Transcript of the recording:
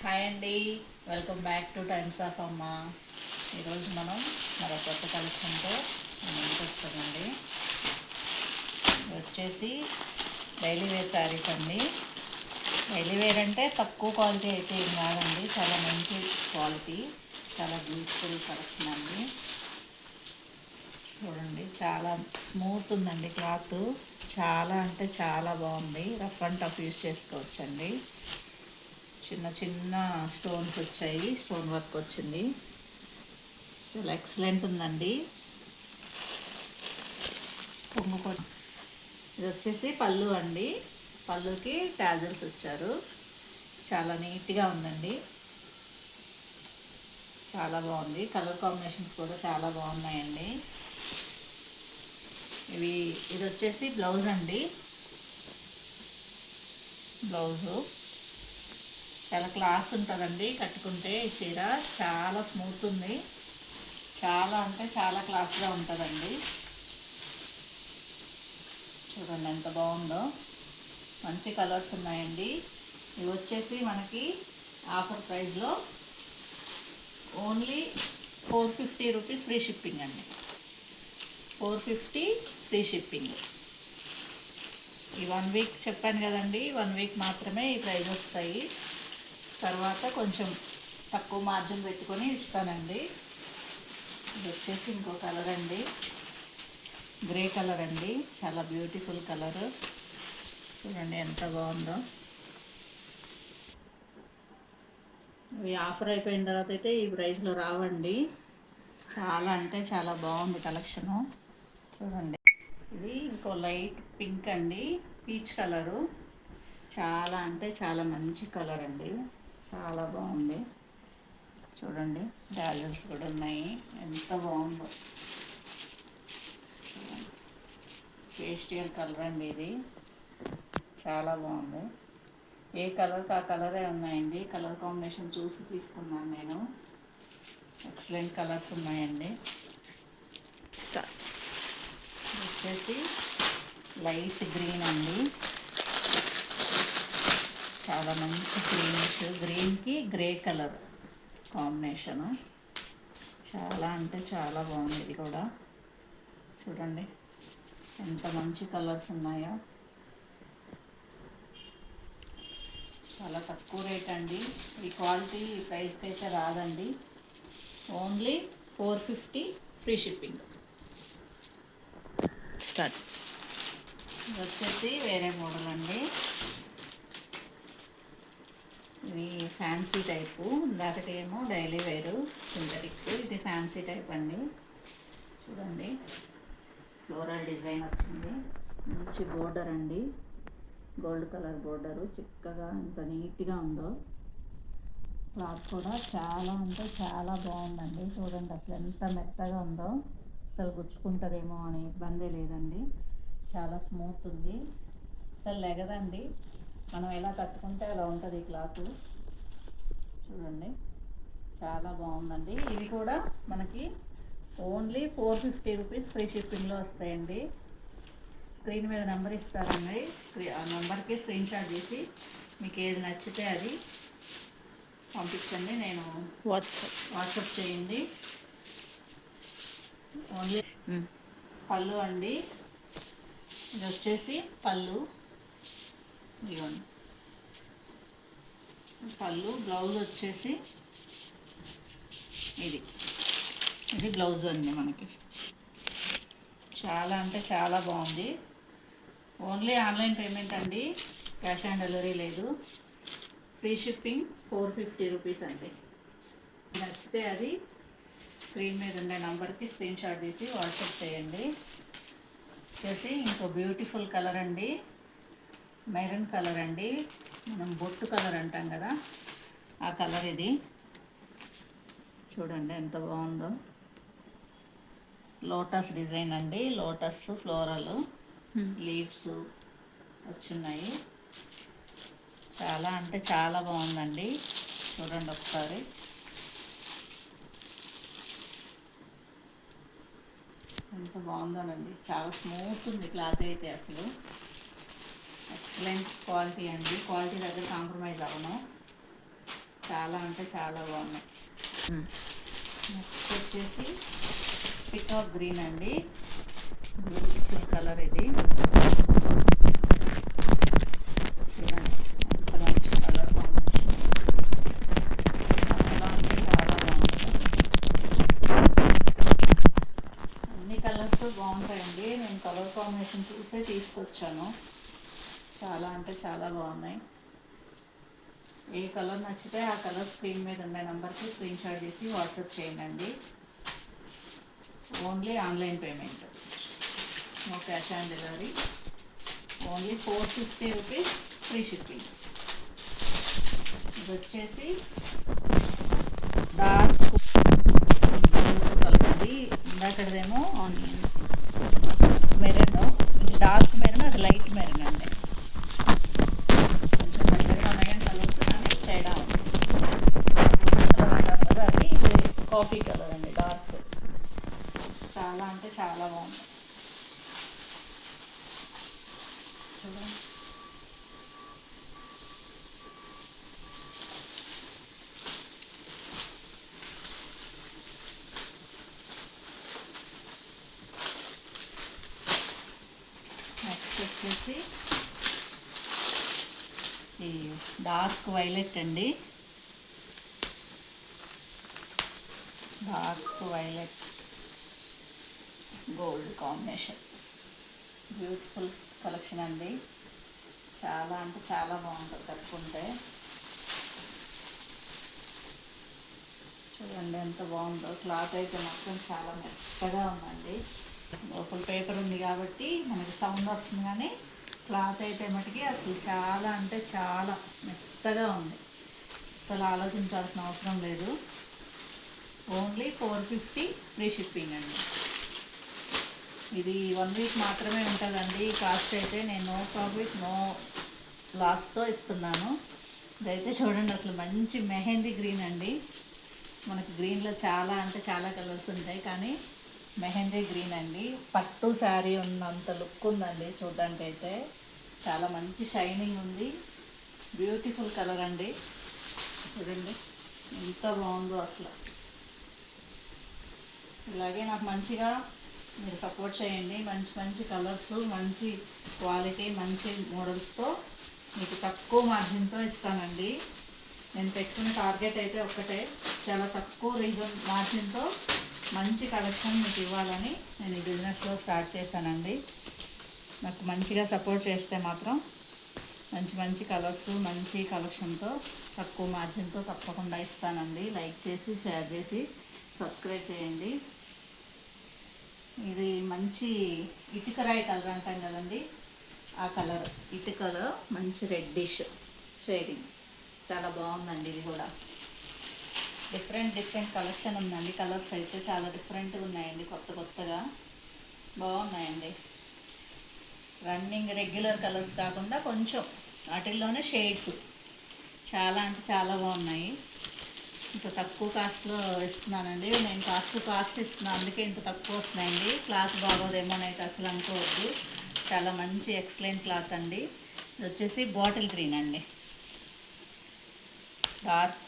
Hi అండి, welcome back two times of అమ్మ. ఈరోజు మనం మరో కొత్త కలెక్షన్తో ముందుకు వస్తామండి. ఇది వచ్చేసి డైలీ వేర్ శారీస్ అండి. డైలీ వేర్ అంటే తక్కువ క్వాలిటీ అయితే ఏం కాదండి, చాలా మంచి క్వాలిటీ, చాలా బ్యూటిఫుల్ కలెక్షన్ అండి. చూడండి, చాలా స్మూత్ ఉందండి క్లాత్, చాలా అంటే చాలా బాగుంది. రఫ్ అండ్ టఫ్ యూస్ చేసుకోవచ్చండి. చిన్న చిన్న స్టోన్స్ వచ్చాయి, స్టోన్ వర్క్ వచ్చింది, చాలా ఎక్సలెంట్ ఉందండి. ఇది వచ్చేసి పళ్ళు అండి. పళ్ళుకి టాజల్స్ వచ్చారు, చాలా నీట్గా ఉందండి, చాలా బాగుంది. కలర్ కాంబినేషన్స్ కూడా చాలా బాగున్నాయండి. ఇది వచ్చేసి బ్లౌజ్ అండి. బ్లౌజు చాలా క్లాస్ ఉంటుందండి, కట్టుకుంటే ఈ చీర చాలా స్మూత్ ఉంది, చాలా అంటే చాలా క్లాస్గా ఉంటుందండి. చూడండి ఎంత బాగుందో, మంచి కలర్స్ ఉన్నాయండి. ఇవి వచ్చేసి మనకి ఆఫర్ ప్రైస్లో ఓన్లీ 450 రూపీస్ ఫ్రీ షిప్పింగ్ అండి. 450 ఫ్రీ షిప్పింగ్. ఈ 1 వీక్ చెప్పాను కదండి, 1 వీక్ మాత్రమే ఈ ప్రైస్ వస్తాయి. తర్వాత కొంచెం తక్కువ మార్జిన్ పెట్టుకొని ఇస్తానండి. ఇది వచ్చేసి ఇంకో కలర్ అండి, గ్రే కలర్ అండి, చాలా బ్యూటిఫుల్ కలర్. చూడండి ఎంత బాగుందో. ఇవి ఆఫర్ అయిపోయిన తర్వాత అయితే ఈ ప్రైస్లో రావండి. చాలా అంటే చాలా బాగుంది కలెక్షను. చూడండి, ఇది ఇంకో లైట్ పింక్ అండి, పీచ్ కలరు, చాలా అంటే చాలా మంచి కలర్ అండి, చాలా బాగుంది. చూడండి, డాజల్స్ కూడా ఉన్నాయి, ఎంత బాగుందో. పేస్టియల్ కలర్ అండి, ఇది చాలా బాగుంది. ఏ కలర్కి ఆ కలరే ఉన్నాయండి, కలర్ కాంబినేషన్ చూసి తీసుకున్నాను నేను. ఎక్సలెంట్ కలర్స్ ఉన్నాయండి. వచ్చేసి లైట్ గ్రీన్ అండి, చాలా మంచి గ్రీనిష్, గ్రీన్కి గ్రే కలర్ కాంబినేషను, చాలా అంటే చాలా బాగుంది. ఇది కూడా చూడండి ఎంత మంచి కలర్స్ ఉన్నాయో. చాలా తక్కువ రేట్ అండి, ఈ క్వాలిటీ ఈ ప్రైస్కి అయితే రాదండి. Only 450 free shipping. స్టార్ట్. ఇది వచ్చేసి వేరే మోడల్ అండి, ఇది ఫ్యాన్సీ టైపు. ఇందాకటేమో డైలీ వేరు సింథటిక్, ఇది ఫ్యాన్సీ టైప్ అండి. చూడండి, ఫ్లోరల్ డిజైన్ వచ్చింది, మంచి బోర్డర్ అండి, గోల్డ్ కలర్ బోర్డరు, చిక్కగా ఎంత నీట్గా ఉందో. క్లాత్ కూడా చాలా అంటే చాలా బాగుందండి. చూడండి అసలు ఎంత మెత్తగా ఉందో, అసలు గుచ్చుకుంటుందేమో అని ఇబ్బంది లేదండి, చాలా స్మూత్ ఉంది, అసలు లెగదండి. మనం ఎలా కట్టుకుంటే అలా ఉంటుంది ఈ క్లాత్. చూడండి చాలా బాగుందండి. ఇవి కూడా మనకి ఓన్లీ 450 రూపీస్ ఫ్రీ షిప్పింగ్లో వస్తాయండి. స్క్రీన్ మీద నెంబర్ ఇస్తారండి, ఆ నెంబర్కి స్క్రీన్ షాట్ చేసి మీకు ఏది నచ్చితే అది పంపించండి, నేను వాట్సాప్ చేయండి. ఓన్లీ పళ్ళు అండి, ఇది వచ్చేసి పళ్ళు, ఇవ్వండి పళ్ళు. బ్లౌజ్ వచ్చేసి ఇది బ్లౌజ్ అండి మనకి. చాలా అంటే చాలా బాగుంది. ఓన్లీ ఆన్లైన్ పేమెంట్ అండి, క్యాష్ ఆన్ డెలివరీ లేదు. ఫ్రీ షిప్పింగ్ 450 రూపీస్ అండి. నచ్చితే అది స్క్రీన్ మీద ఉండే నెంబర్కి స్క్రీన్ షాట్ తీసి వాట్సాప్ చేయండి. వచ్చేసి ఇంకో బ్యూటిఫుల్ కలర్ అండి, మెరూన్ కలర్ అండి, మనం బొట్టు కలర్ అంటాం కదా ఆ కలర్ ఇది. చూడండి ఎంత బాగుందో. లోటస్ డిజైన్ అండి, లోటస్ ఫ్లోరల్ లీవ్స్ వచ్చున్నాయి, చాలా అంటే చాలా బాగుందండి. చూడండి ఒకసారి, ఎంత బాగుందోనండి, చాలా స్మూత్ ఉంది క్లాత్ అయితే, అసలు ఎక్సలెంట్ క్వాలిటీ అండి. క్వాలిటీ దగ్గర కాంప్రమైజ్ అవ్వను, చాలా చాలా అంటే చాలా బాగున్నాయి. నెక్స్ట్ వచ్చేసి పికాక్ గ్రీన్ అండి, బ్యూటిఫుల్ కలర్ ఇది. చూడండి ఎంత మంచి కలర్ కాంబినేషన్, చాలా అంటే చాలా బాగుంటుంది. అన్ని కలర్స్ బాగుంటాయండి, నేను కలర్ కాంబినేషన్ చూసే తీసుకొచ్చాను. చాలా అంటే చాలా బాగున్నాయి. ఏ కలర్ నచ్చితే ఆ కలర్ స్క్రీన్ మీద ఉన్న నెంబర్కి స్క్రీన్ షాట్ చేసి వాట్సాప్ చేయండి. Only online payment, no cash on delivery. Only 450 rupees free shipping. ఇది వచ్చేసి డార్క్ కలర్ అండి, ఇందాకదేమో ఆనియన్ మెరూన్, ఇది డార్క్ మెరూన్, అది లైట్ మెరూన్ అండి. కొంచెం దగ్గరగా ఉన్నాయని కలర్స్ కానీ తేడా ఉంది. కలర్ కదా అది, ఇది కాఫీ కలర్ అండి, డార్క్. చాలా అంటే చాలా బాగుంది. చూడండి నెక్స్ట్ వచ్చేసి ఈ డార్క్ వైలెట్ అండి, dark violet gold combination, beautiful collection అండి. చాలా అంటే చాలా బాగుంటుంది కట్టుకుంటే. చూడండి ఎంత బాగుందో, క్లాత్ అయితే మాత్రం చాలా మెత్తగా ఉందండి. లోపల పేపర్ ఉంది కాబట్టి మనకి సౌండ్ వస్తుంది, కానీ క్లాత్ అయితే మటుకి అసలు చాలా అంటే చాలా మెత్తగా ఉంది. అసలు ఆలోచించాల్సిన అవసరం లేదు. ఓన్లీ 450 ఫ్రీ షిప్పింగ్ అండి. ఇది 1 వీక్ మాత్రమే ఉంటుందండి. కాస్ట్ అయితే నేను నో ప్రాఫిట్ నో లాస్తో ఇస్తున్నాను. ఇదైతే చూడండి అసలు మంచి మెహందీ గ్రీన్ అండి. మనకి గ్రీన్లో చాలా అంటే చాలా కలర్స్ ఉంటాయి, కానీ మెహందీ గ్రీన్ అండి. పట్టు శారీ ఉన్నంత లుక్ ఉందండి చూడడానికి. అయితే చాలా మంచి షైనింగ్ ఉంది, బ్యూటిఫుల్ కలర్ అండి. చూడండి ఎంత బాగుందో అసలు. ఇలాగే నాకు మంచిగా మీరు సపోర్ట్ చేయండి. మంచి మంచి కలర్స్, మంచి క్వాలిటీ, మంచి మోడల్స్తో మీకు తక్కువ మార్జిన్తో ఇస్తానండి. నేను పెట్టుకున్న టార్గెట్ అయితే ఒక్కటే, చాలా తక్కువ రీజన్ మార్జిన్తో మంచి కలెక్షన్ మీకు ఇవ్వాలని నేను ఈ బిజినెస్లో స్టార్ట్ చేశానండి. నాకు మంచిగా సపోర్ట్ చేస్తే మాత్రం మంచి మంచి కలర్స్, మంచి కలెక్షన్తో తక్కువ మార్జిన్తో తప్పకుండా ఇస్తానండి. లైక్ చేసి షేర్ చేసి సబ్స్క్రైబ్ చేయండి. ఇది మంచి ఇటుక రాయి కలర్ అంటాం కదండి, ఆ కలర్ ఇటుకలో మంచి రెడ్డిష్ షేడింగ్, చాలా బాగుందండి. ఇది కూడా డిఫరెంట్ కలెక్షన్ ఉందండి. కలర్స్ అయితే చాలా డిఫరెంట్గా ఉన్నాయండి, కొత్త కొత్తగా బాగున్నాయండి. రన్నింగ్ రెగ్యులర్ కలర్స్ కాకుండా కొంచెం వాటిల్లోనే షేడ్స్ చాలా అంటే చాలా బాగున్నాయి. ఇంత తక్కువ కాస్ట్లో ఇస్తున్నానండి. నేను కాస్ట్ ఇస్తున్నాను, అందుకే ఇంత తక్కువ వస్తున్నాయండి. క్లాత్ బాగోదేమోనైతే అసలు అనుకోవద్దు, చాలా మంచి ఎక్సలెంట్ క్లాత్ అండి. ఇది వచ్చేసి బాటిల్ గ్రీన్ అండి, డార్క్